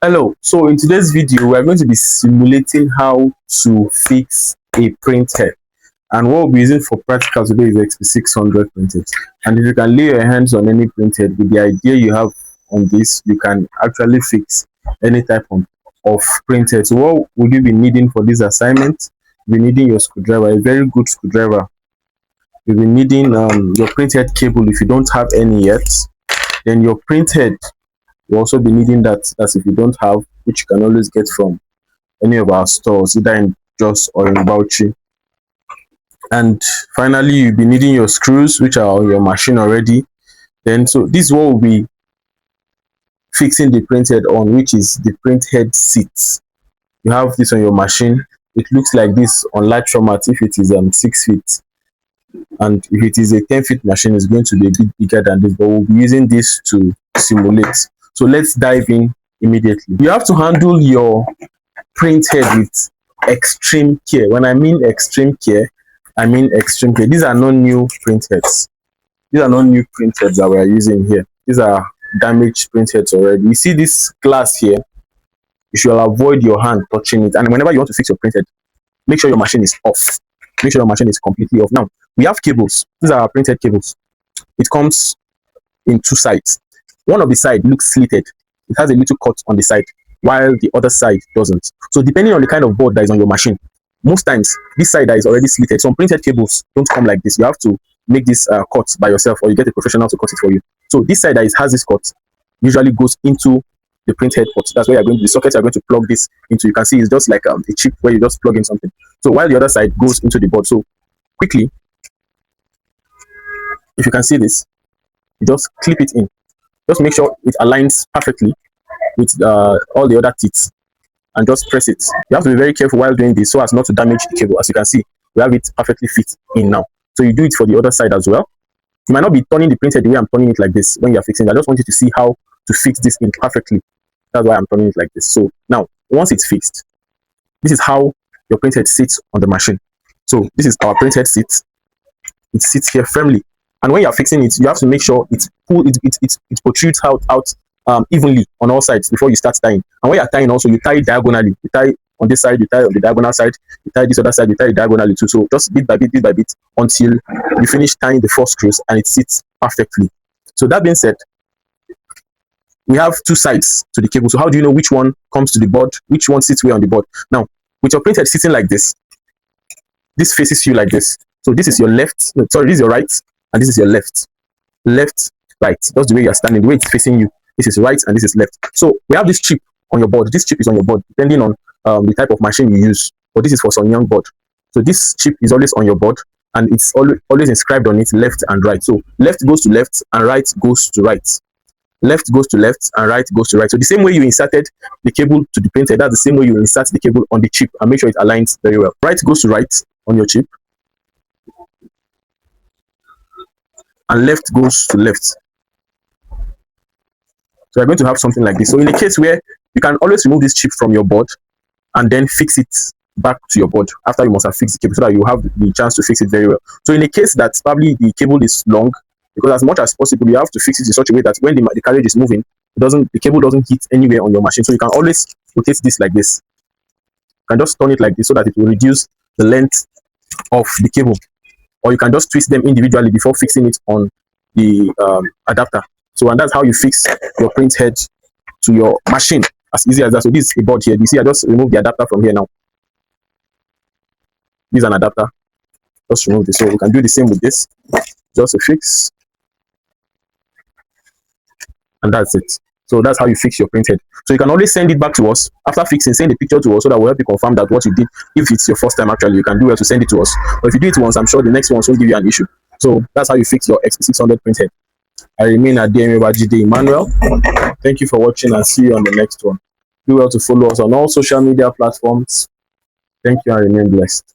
Hello, so in today's video we are going to be simulating how to fix a printhead, and what we'll be using for practical today is XP600 printhead. And if you can lay your hands on any printhead with the idea you have on this, you can actually fix any type of printhead. So what would you be needing for this assignment? You'll be needing your screwdriver, a very good screwdriver. You'll be needing your printhead cable if you don't have any yet. Then your printhead, you also be needing that. That's if you don't have, which you can always get from any of our stores, either in Jos or in Bauchi. And finally, you'll be needing your screws, which are on your machine already. Then, so this is what we'll be fixing the printhead on, which is the printhead seat. You have this on your machine. It looks like this on large format if it is 6 feet, and if it is a 10-feet machine, it's going to be a bit bigger than this, but we'll be using this to simulate. So let's dive in immediately. You have to handle your printhead with extreme care. When I mean extreme care, I mean extreme care. These are not new printheads. These are not new printheads that we are using here. These are damaged printheads already. You see this glass here? You should avoid your hand touching it. And whenever you want to fix your printhead, make sure your machine is off. Make sure your machine is completely off. Now, we have cables. These are our printhead cables. It comes in two sides. One of the side looks slitted. It has a little cut on the side, while the other side doesn't. So depending on the kind of board that is on your machine, most times this side that is already slitted. Some printed cables don't come like this. You have to make this cut by yourself, or you get a professional to cut it for you. So this side that has this cut usually goes into the printhead port. That's where you're going to, the sockets are going to plug this into. You can see it's just like a chip where you just plug in something. So while the other side goes into the board. So quickly, if you can see this, you just clip it in. Just make sure it aligns perfectly with all the other teeth, and just press it. You have to be very careful while doing this so as not to damage the cable. As you can see, we have it perfectly fit in now. So you do it for the other side as well. You might not be turning the printhead the way I'm turning it like this when you're fixing it. I just want you to see how to fix this in perfectly. That's why I'm turning it like this. So now, once it's fixed, this is how your printhead sits on the machine. So this is our printhead seat. It sits here firmly. And when you're fixing it, you have to make sure it protrudes out evenly on all sides before you start tying. And when you're tying also, you tie it diagonally. You tie on this side, you tie on the diagonal side, you tie this other side, you tie it diagonally too. So just bit by bit until you finish tying the 4 screws and it sits perfectly. So that being said, we have 2 sides to the cable. So how do you know which one comes to the board, which one sits where on the board? Now, with your printhead sitting like this faces you like this. So this is your left, no, sorry, this is your right, and this is your left. Left, right. That's the way you're standing, the way it's facing you. This is right and this is left. So we have this chip on your board. This chip is on your board, depending on the type of machine you use. But this is for some young board. So this chip is always on your board, and it's always inscribed on it left and right. So left goes to left and right goes to right. Left goes to left and right goes to right. So the same way you inserted the cable to the printer, that's the same way you insert the cable on the chip, and make sure it aligns very well. Right goes to right on your chip, and left goes to left. So you're going to have something like this. So in a case where you can always remove this chip from your board and then fix it back to your board after you must have fixed the cable, so that you have the chance to fix it very well. So in a case that probably the cable is long, because as much as possible you have to fix it in such a way that when the carriage is moving, the cable doesn't hit anywhere on your machine. So you can always rotate this like this. You can just turn it like this so that it will reduce the length of the cable, or you can just twist them individually before fixing it on the adapter. So, and that's how you fix your printhead to your machine, as easy as that. So this is a board here. You see, I just remove the adapter from here now. This is an adapter. Just remove this. So we can do the same with this. Just a fix, and that's it. So that's how you fix your printhead. So you can always send it back to us after fixing. Send the picture to us so that we'll help you confirm that what you did. If it's your first time, actually, you can do well to send it to us. But if you do it once, I'm sure the next one won't give you an issue. So that's how you fix your XP600 printhead. I remain at DMABajide Emmanuel. Thank you for watching, and see you on the next one. Do well to follow us on all social media platforms. Thank you, and remain blessed.